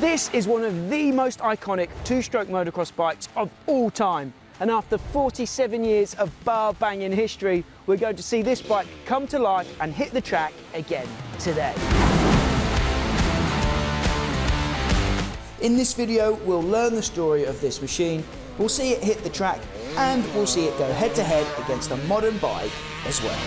This is one of the most iconic two-stroke motocross bikes of all time. And after 47 years of bar-banging history, we're going to see this bike come to life and hit the track again today. In this video, we'll learn the story of this machine, we'll see it hit the track, and we'll see it go head-to-head against a modern bike as well.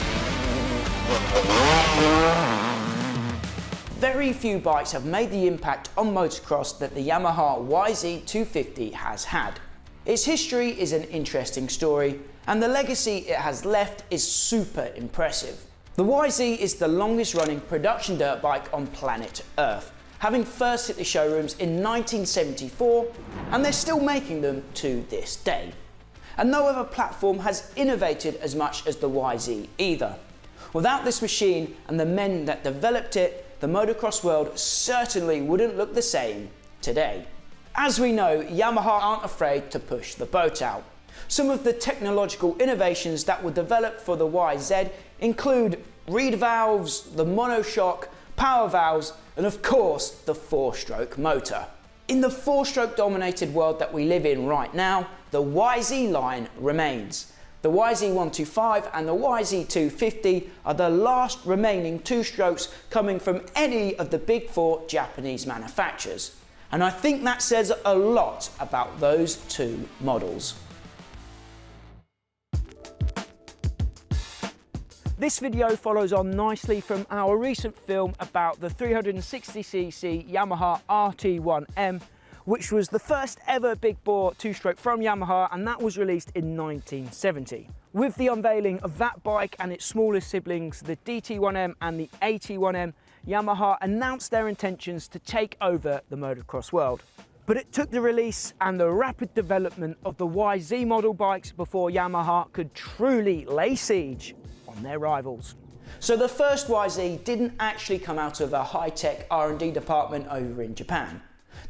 Very few bikes have made the impact on motocross that the Yamaha YZ250 has had. Its history is an interesting story, and the legacy it has left is super impressive. The YZ is the longest running production dirt bike on planet Earth, having first hit the showrooms in 1974, and they're still making them to this day. And no other platform has innovated as much as the YZ either. Without this machine and the men that developed it, the motocross world certainly wouldn't look the same today. As we know, Yamaha aren't afraid to push the boat out. Some of the technological innovations that were developed for the YZ include reed valves, the monoshock, power valves, and of course the four-stroke motor. In the four-stroke dominated world that we live in right now, the YZ line remains. The YZ125 and the YZ250 are the last remaining two-strokes coming from any of the big four Japanese manufacturers. And I think that says a lot about those two models. This video follows on nicely from our recent film about the 360cc Yamaha RT1M, which was the first ever big bore two-stroke from Yamaha, and that was released in 1970. With the unveiling of that bike and its smaller siblings, the DT1M and the AT1M, Yamaha announced their intentions to take over the motocross world. But it took the release and the rapid development of the YZ model bikes before Yamaha could truly lay siege on their rivals. So the first YZ didn't actually come out of a high-tech R&D department over in Japan.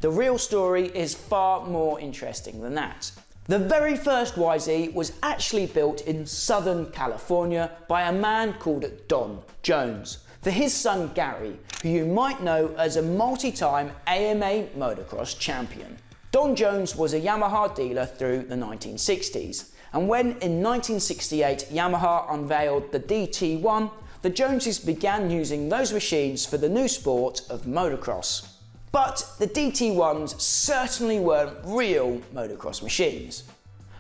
The real story is far more interesting than that. The very first YZ was actually built in Southern California by a man called Don Jones for his son Gary, who you might know as a multi-time AMA motocross champion. Don Jones was a Yamaha dealer through the 1960s, and when in 1968 Yamaha unveiled the DT1, the Joneses began using those machines for the new sport of motocross. But the DT1s certainly weren't real motocross machines.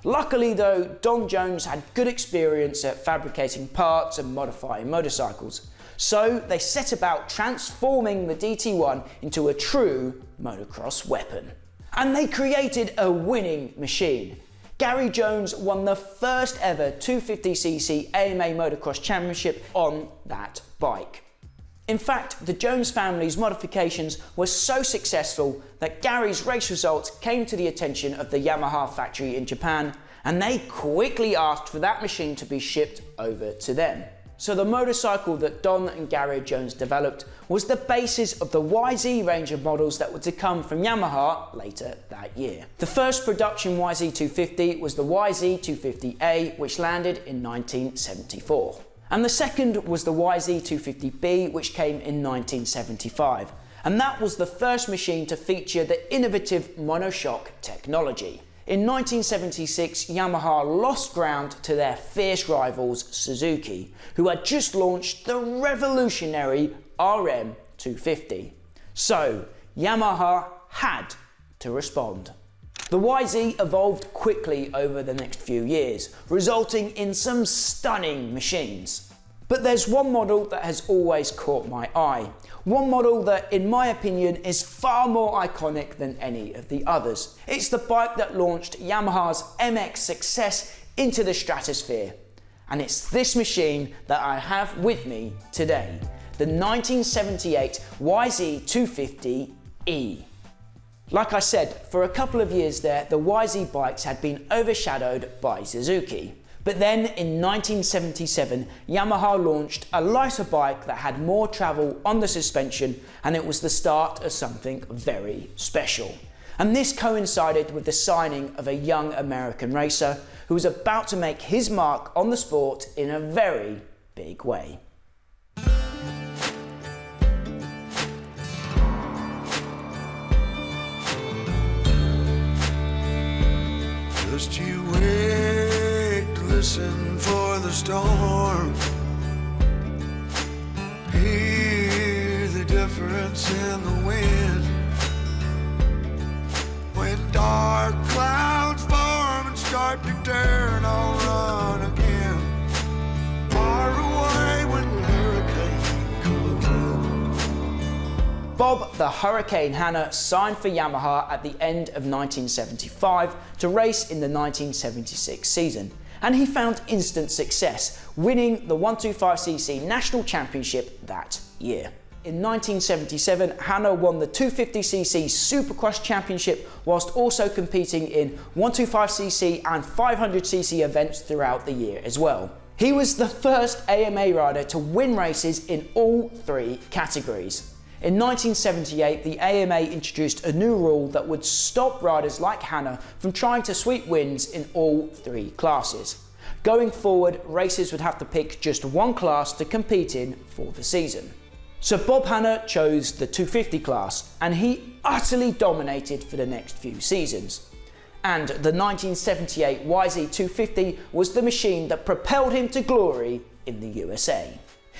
Luckily though, Don Jones had good experience at fabricating parts and modifying motorcycles, so they set about transforming the DT1 into a true motocross weapon. And they created a winning machine. Gary Jones won the first ever 250cc AMA motocross championship on that bike. In fact, the Jones family's modifications were so successful that Gary's race results came to the attention of the Yamaha factory in Japan, and they quickly asked for that machine to be shipped over to them. So the motorcycle that Don and Gary Jones developed was the basis of the YZ range of models that were to come from Yamaha later that year. The first production YZ250 was the YZ250A, which landed in 1974. And the second was the YZ250B, which came in 1975. And that was the first machine to feature the innovative monoshock technology. In 1976, Yamaha lost ground to their fierce rivals Suzuki, who had just launched the revolutionary RM250. So, Yamaha had to respond. The YZ evolved quickly over the next few years, resulting in some stunning machines. But there's one model that has always caught my eye. One model that, in my opinion, is far more iconic than any of the others. It's the bike that launched Yamaha's MX success into the stratosphere. And it's this machine that I have with me today, the 1978 YZ250E. Like I said, for a couple of years there, the YZ bikes had been overshadowed by Suzuki. But then in 1977, Yamaha launched a lighter bike that had more travel on the suspension, and it was the start of something very special. And this coincided with the signing of a young American racer who was about to make his mark on the sport in a very big way. Just you wait to listen for the storm. Hear the difference in the wind. When dark clouds form and start to turn, I'll run again. Far away when the hurricane comes in. Bob the Hurricane Hanna signed for Yamaha at the end of 1975 to race in the 1976 season, and he found instant success, winning the 125cc National Championship that year. In 1977, Hanna won the 250cc Supercross Championship whilst also competing in 125cc and 500cc events throughout the year as well. He was the first AMA rider to win races in all three categories. In 1978, the AMA introduced a new rule that would stop riders like Hanna from trying to sweep wins in all three classes. Going forward, racers would have to pick just one class to compete in for the season. So Bob Hanna chose the 250 class, and he utterly dominated for the next few seasons. And the 1978 YZ250 was the machine that propelled him to glory in the USA.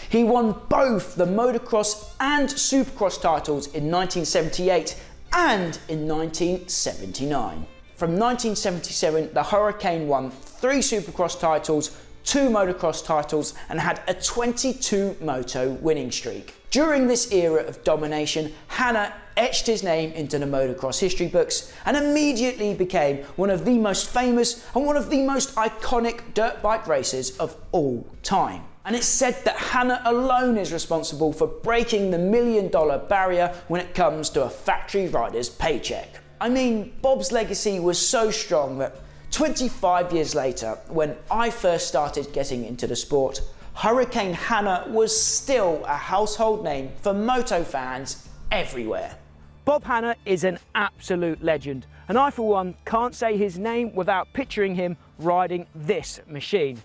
He won both the Motocross and Supercross titles in 1978 and in 1979. From 1977, the Hurricane won 3 Supercross titles, 2 Motocross titles, and had a 22 moto winning streak. During this era of domination, Hanna etched his name into the motocross history books and immediately became one of the most famous and one of the most iconic dirt bike racers of all time. And it's said that Hanna alone is responsible for breaking the $1 million barrier when it comes to a factory rider's paycheck. I mean, Bob's legacy was so strong that 25 years later, when I first started getting into the sport, Hurricane Hanna was still a household name for moto fans everywhere. Bob Hanna is an absolute legend, and I for one can't say his name without picturing him riding this machine.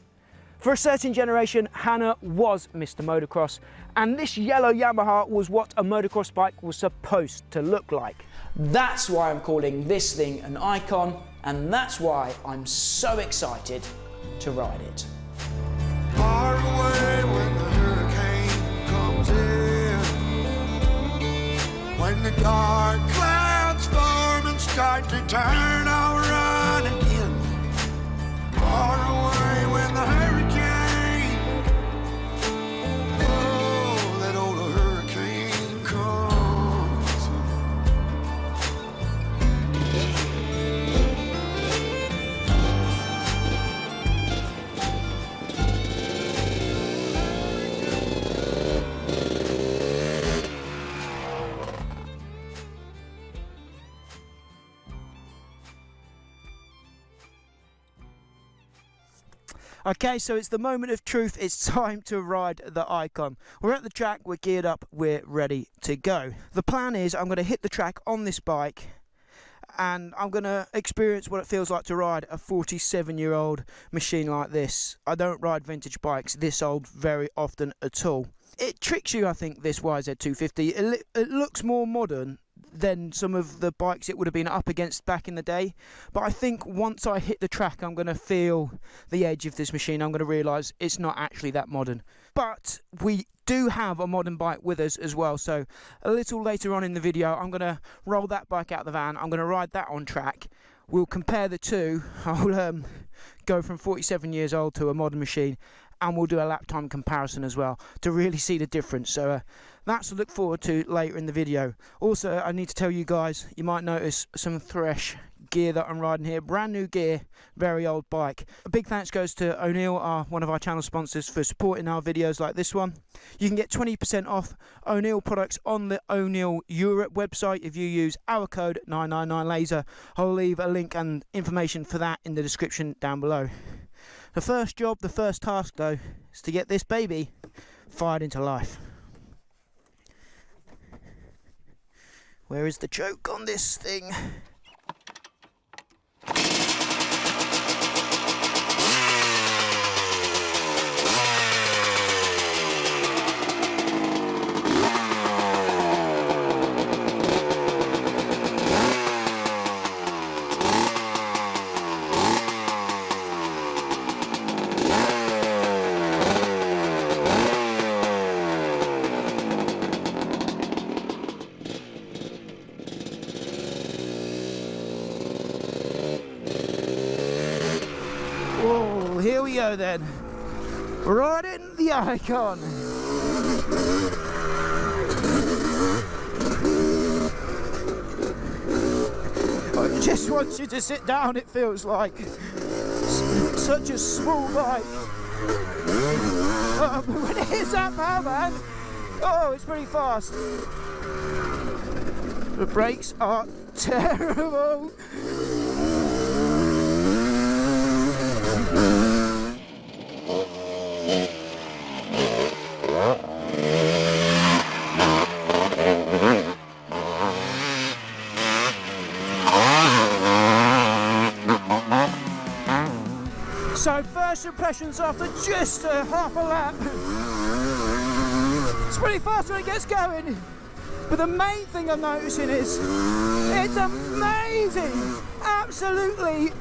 For a certain generation, Hanna was Mr. Motocross, and this yellow Yamaha was what a motocross bike was supposed to look like. That's why I'm calling this thing an icon, and that's why I'm so excited to ride it. Far away when the hurricane comes in, when the dark clouds form and start to turn, I'll run again. Far away when the hurricane, oh, that old hurricane comes. Okay, so it's the moment of truth. It's time to ride the Icon. We're at the track, we're geared up, we're ready to go. The plan is I'm going to hit the track on this bike and I'm going to experience what it feels like to ride a 47-year-old machine like this. I don't ride vintage bikes this old very often at all. It tricks you, I think, this YZ250. It looks more modern than some of the bikes it would have been up against back in the day, but I think once I hit the track I'm going to feel the edge of this machine. I'm going to realise it's not actually that modern. But we do have a modern bike with us as well, so a little later on in the video I'm going to roll that bike out of the van, I'm going to ride that on track, we'll compare the two, I'll go from 47 years old to a modern machine, and we'll do a lap time comparison as well to really see the difference. So that's to look forward to later in the video. Also, I need to tell you guys, you might notice some fresh gear that I'm riding here. Brand new gear, very old bike. A big thanks goes to O'Neill, one of our channel sponsors, for supporting our videos like this one. You can get 20% off O'Neill products on the O'Neill Europe website if you use our code 999laser. I'll leave a link and information for that in the description down below. The first job, the first task though, is to get this baby fired into life. Where is the choke on this thing? here we go then. Riding the Icon. I just want you to sit down, it feels like. Such a small bike. But when it hits that power, man, oh, it's pretty fast. The brakes are terrible. So first impressions after just a half a lap. It's pretty fast when it gets going. But the main thing I'm noticing is it's amazing, absolutely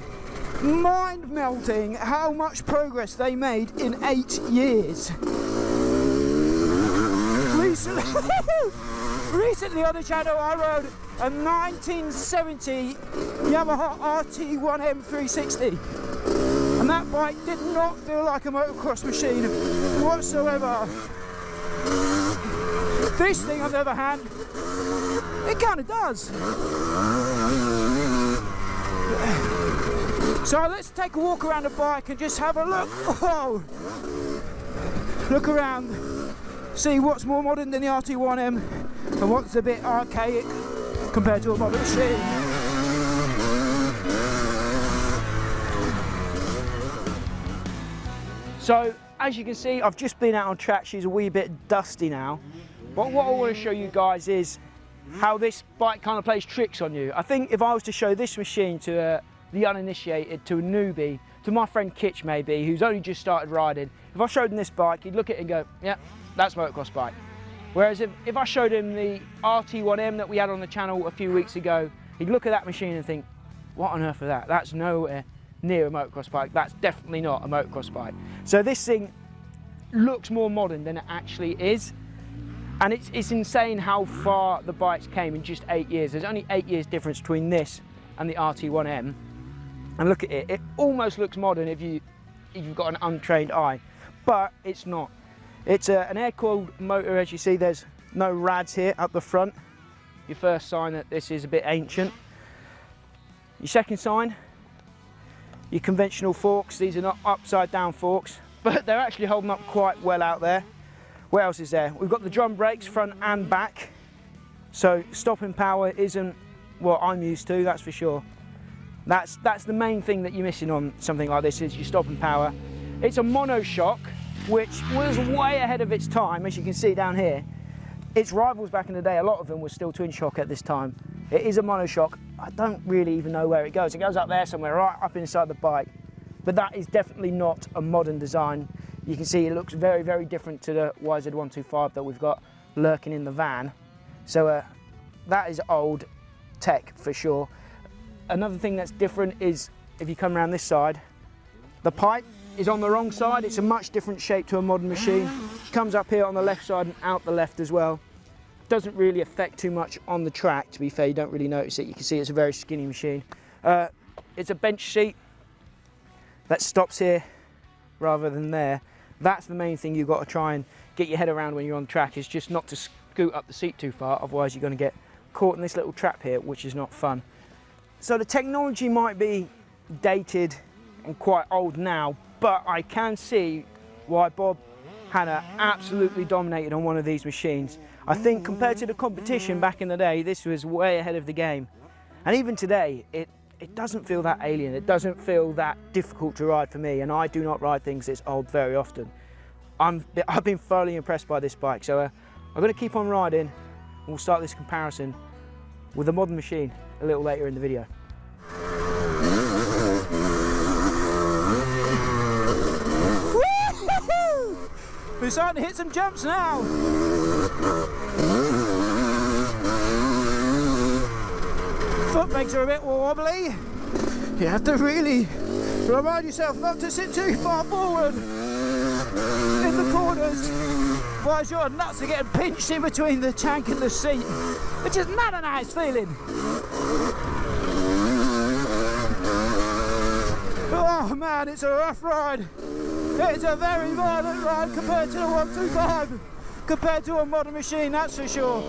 mind-melting how much progress they made in 8 years. Recently on the channel I rode a 1970 Yamaha RT1M 360. And that bike did not feel like a motocross machine whatsoever. This thing, on the other hand, it kind of does. So let's take a walk around the bike and just have a look. Oh, look around, see what's more modern than the RT1M and what's a bit archaic compared to a modern machine. So, as you can see, I've just been out on track. She's a wee bit dusty now. But what I want to show you guys is how this bike kind of plays tricks on you. I think if I was to show this machine to the uninitiated, to a newbie, to my friend Kitch maybe, who's only just started riding, if I showed him this bike, he'd look at it and go, yeah, that's a motocross bike. Whereas if I showed him the RT1M that we had on the channel a few weeks ago, he'd look at that machine and think, what on earth is that? That's nowhere near a motocross bike. That's definitely not a motocross bike. So this thing looks more modern than it actually is. And it's insane how far the bikes came in just 8 years. There's only 8 years difference between this and the RT1M. And look at it, it almost looks modern if you've got an untrained eye, but it's not. It's an air-cooled motor, as you see. There's no rads here up the front. Your first sign that this is a bit ancient. Your second sign, your conventional forks. These are not upside down forks, but they're actually holding up quite well out there. What else is there? We've got the drum brakes front and back. So stopping power isn't what I'm used to, that's for sure. That's the main thing that you're missing on something like this, is your stopping power. It's a monoshock, which was way ahead of its time, as you can see down here. Its rivals back in the day, a lot of them were still twin shock at this time. It is a monoshock. I don't really even know where it goes. It goes up there somewhere, right up inside the bike. But that is definitely not a modern design. You can see it looks very, very different to the YZ250 that we've got lurking in the van. So that is old tech for sure. Another thing that's different is if you come around this side, the pipe is on the wrong side. It's a much different shape to a modern machine. Comes up here on the left side and out the left as well. Doesn't really affect too much on the track, to be fair. You don't really notice it. You can see it's a very skinny machine. It's a bench seat that stops here rather than there. That's the main thing you've got to try and get your head around when you're on track, is just not to scoot up the seat too far, otherwise you're going to get caught in this little trap here, which is not fun. So the technology might be dated and quite old now, but I can see why Bob Hanna absolutely dominated on one of these machines. I think compared to the competition back in the day, this was way ahead of the game. And even today, it doesn't feel that alien. It doesn't feel that difficult to ride for me, and I do not ride things this old very often. I've been thoroughly impressed by this bike, so I'm going to keep on riding, and we'll start this comparison with a modern machine a little later in the video. We're starting to hit some jumps now. Foot pegs are a bit wobbly. You have to really remind yourself not to sit too far forward in the corners, otherwise your nuts are getting pinched in between the tank and the seat, which is not a nice feeling. Oh. Oh man, it's a rough ride. It's a very violent ride compared to the 125. Compared to a modern machine, that's for sure.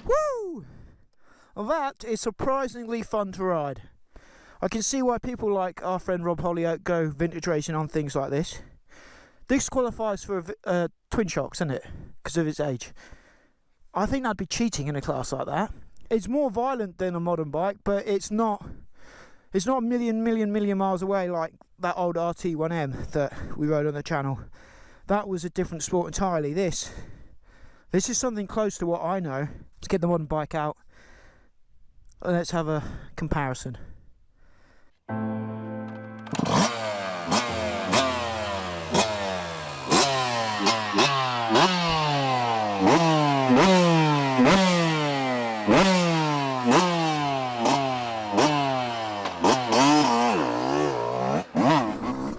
Woo! Well, that is surprisingly fun to ride. I can see why people like our friend Rob Hollyoak go vintage racing on things like this. This qualifies for twin shocks, isn't it? Because of its age. I think that'd be cheating in a class like that. It's more violent than a modern bike, but it's not a million miles away like that old RT1M that we rode on the channel. That was a different sport entirely. This is something close to what I know. Let's get the modern bike out and let's have a comparison.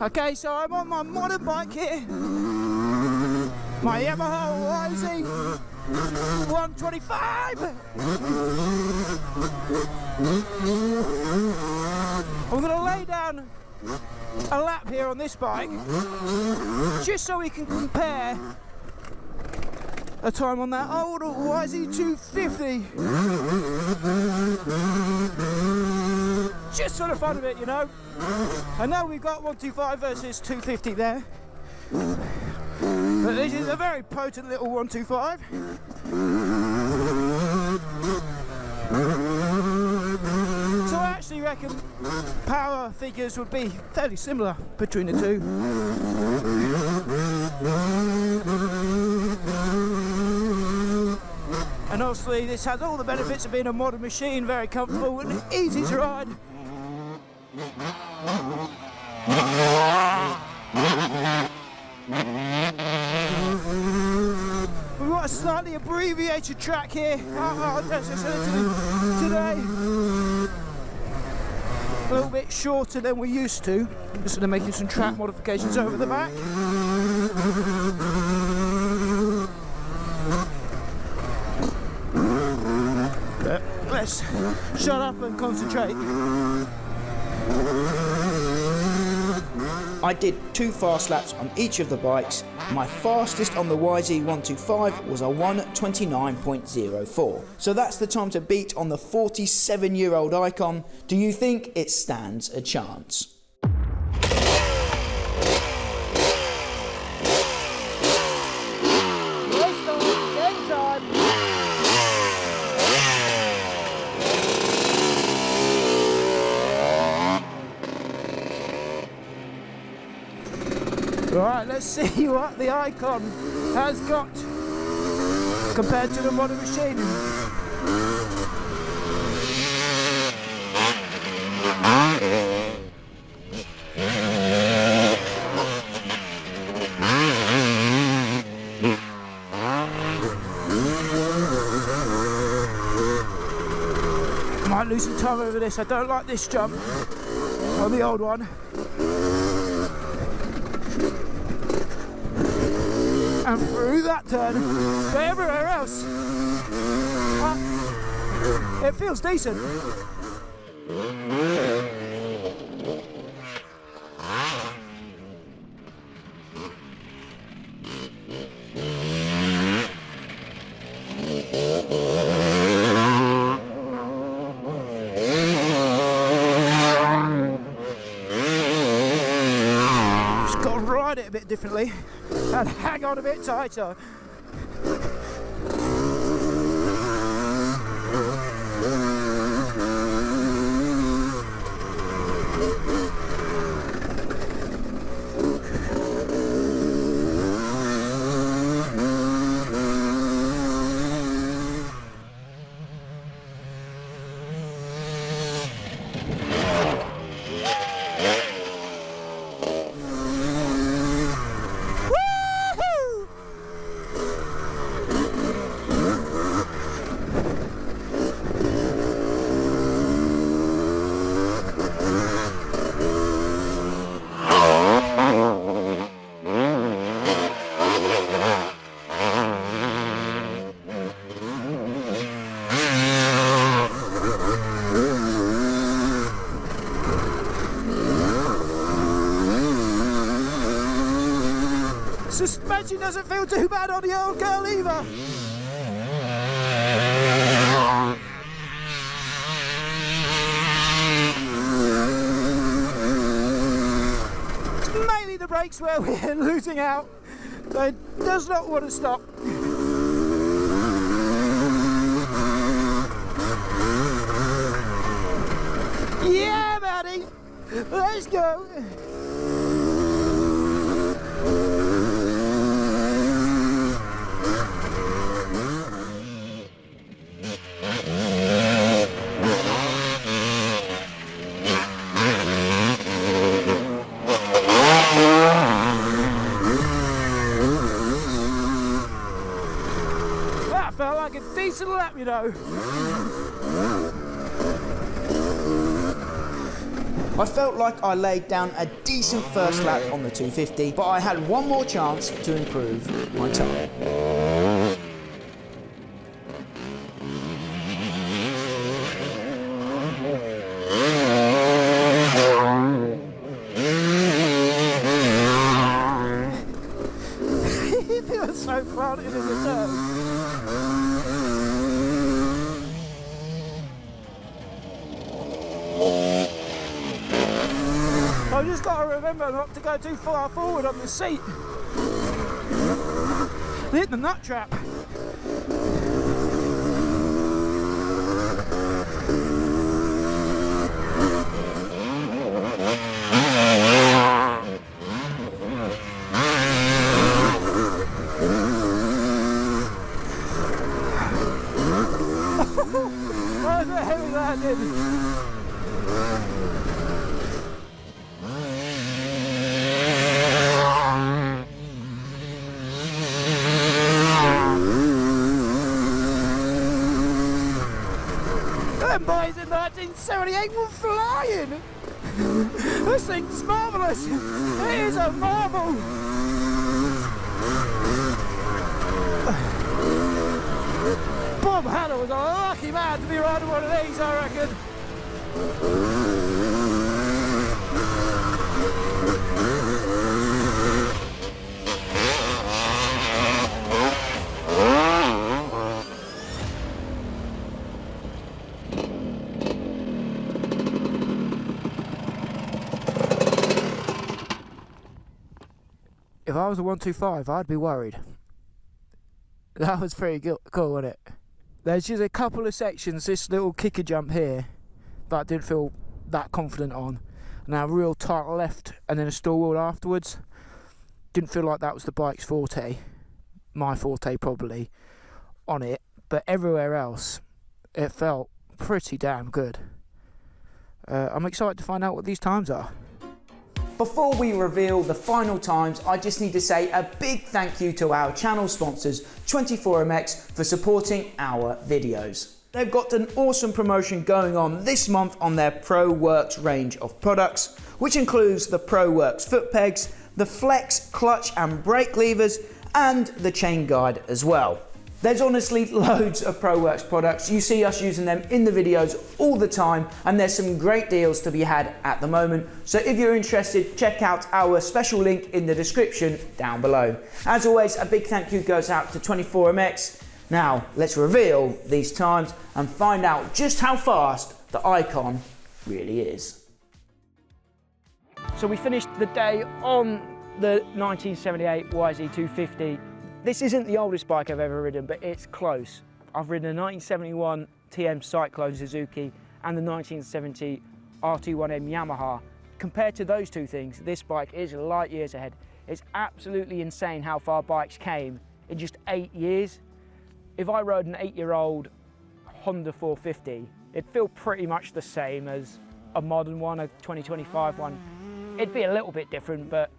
Okay, so I'm on my modern bike here, my Yamaha YZ250. I'm going to lay down a lap here on this bike, just so we can compare a time on that old YZ250. Just for the fun of it, you know. I know we've got 125 versus 250 there, but this is a very potent little 125. So I actually reckon power figures would be fairly similar between the two. And obviously this has all the benefits of being a modern machine, very comfortable and easy to ride. We've got a slightly abbreviated track here at our facility today. A little bit shorter than we're used to. Just going to make some track modifications over the back. Let's shut up and concentrate. I did 2 fast laps on each of the bikes. My fastest on the YZ125 was a 1:29.04. So that's the time to beat on the 47-year-old Icon. Do you think it stands a chance? Right, let's see what the Icon has got compared to the modern machine. Might lose some time over this. I don't like this jump on the old one. And through that turn, but everywhere else, it feels decent. Just got to ride it a bit differently. And hang on a bit tighter. Suspension doesn't feel too bad on the old girl either. It's mainly the brakes where we're losing out, so it does not want to stop. Yeah, buddy, let's go. That felt like a decent lap, you know. I felt like I laid down a decent first lap on the 250, but I had one more chance to improve my time. It feels so planted in the turn. I just got to remember not to go too far forward on the seat. Hit the nut trap. Why the hell is that in? Them boys in 1978 were flying! This thing's marvellous! It is a marvel! Bob Hanna was a lucky man to be riding one of these, I reckon. If I was a 125, I'd be worried. That was pretty cool, wasn't it? There's just a couple of sections, this little kicker jump here, that I didn't feel that confident on. Now, real tight left and then a stall wheel afterwards. Didn't feel like that was the bike's forte. My forte, probably, on it. But everywhere else, it felt pretty damn good. I'm excited to find out what these times are. Before we reveal the final times, I just need to say a big thank you to our channel sponsors, 24MX, for supporting our videos. They've got an awesome promotion going on this month on their ProWorks range of products, which includes the ProWorks foot pegs, the Flex clutch and brake levers, and the chain guide as well. There's honestly loads of ProWorks products. You see us using them in the videos all the time, and there's some great deals to be had at the moment. So if you're interested, check out our special link in the description down below. As always, a big thank you goes out to 24MX. Now, let's reveal these times and find out just how fast the Icon really is. So we finished the day on the 1978 YZ250. This isn't the oldest bike I've ever ridden, but it's close. I've ridden a 1971 TM Cyclone Suzuki and the 1970 RT1M Yamaha. Compared to those two things, this bike is light years ahead. It's absolutely insane how far bikes came in just 8 years. If I rode an 8-year-old Honda 450, it'd feel pretty much the same as a modern one, a 2025 one. It'd be a little bit different, but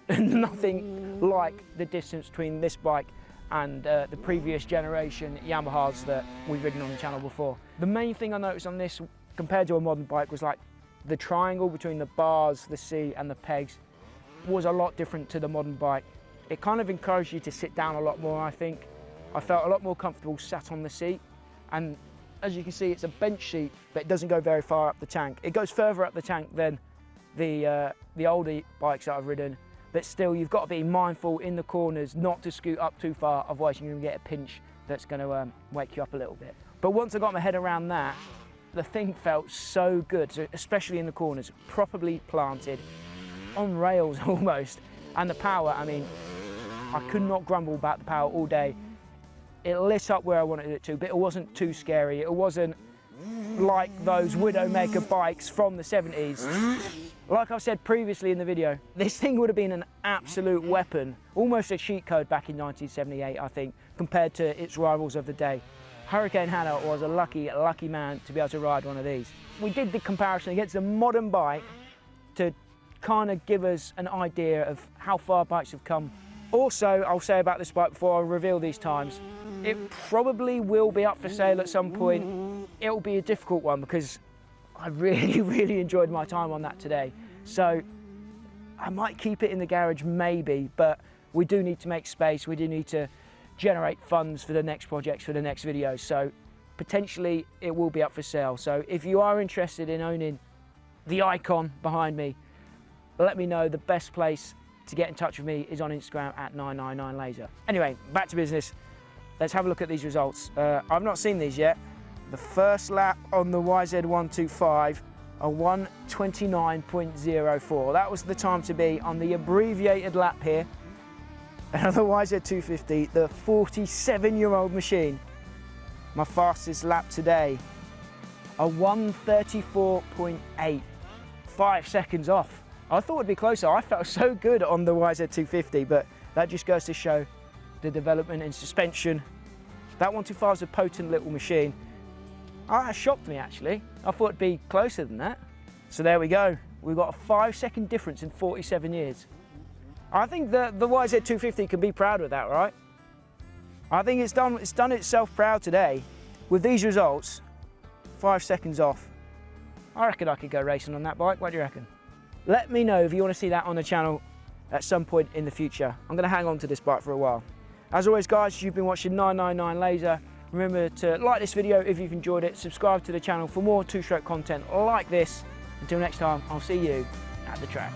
nothing like the distance between this bike and the previous generation Yamahas that we've ridden on the channel before. The main thing I noticed on this compared to a modern bike was like the triangle between the bars, the seat and the pegs was a lot different to the modern bike. It kind of encouraged you to sit down a lot more, I think. I felt a lot more comfortable sat on the seat, and as you can see it's a bench seat but it doesn't go very far up the tank. It goes further up the tank than the older bikes that I've ridden, but still you've got to be mindful in the corners not to scoot up too far, otherwise you're going to get a pinch that's going to wake you up a little bit. But once I got my head around that, the thing felt so good, so especially in the corners, properly planted, on rails almost. And the power, I mean, I could not grumble about the power all day. It lit up where I wanted it to, but it wasn't too scary. It wasn't like those Widowmaker bikes from the 70s. Like I've said previously in the video, this thing would have been an absolute weapon, almost a cheat code back in 1978, I think, compared to its rivals of the day. Hurricane Hannah was a lucky man to be able to ride one of these. We did the comparison against a modern bike to kind of give us an idea of how far bikes have come. Also, I'll say about this bike before I reveal these times, it probably will be up for sale at some point. It'll be a difficult one because I really enjoyed my time on that today. So I might keep it in the garage maybe, but we do need to make space. We do need to generate funds for the next projects, for the next videos. So potentially it will be up for sale. So if you are interested in owning the Icon behind me, let me know. The best place to get in touch with me is on Instagram at 999laser. Anyway, back to business. Let's have a look at these results. I've not seen these yet. The first lap on the YZ250, a 1:29.04. That was the time to be on the abbreviated lap here. Another YZ250, the 47-year-old machine. My fastest lap today, a 1:34.8, 5 seconds off. I thought it'd be closer. I felt so good on the YZ250, but that just goes to show the development in suspension. That 125 is a potent little machine. Oh, that shocked me actually. I thought it'd be closer than that. So there we go. We've got a 5-second difference in 47 years. I think the YZ250 can be proud of that, right? I think it's done itself proud today. With these results, 5 seconds off. I reckon I could go racing on that bike. What do you reckon? Let me know if you want to see that on the channel at some point in the future. I'm going to hang on to this bike for a while. As always guys, you've been watching 999 Laser. Remember to like this video if you've enjoyed it, subscribe to the channel for more two-stroke content like this. Until next time, I'll see you at the track.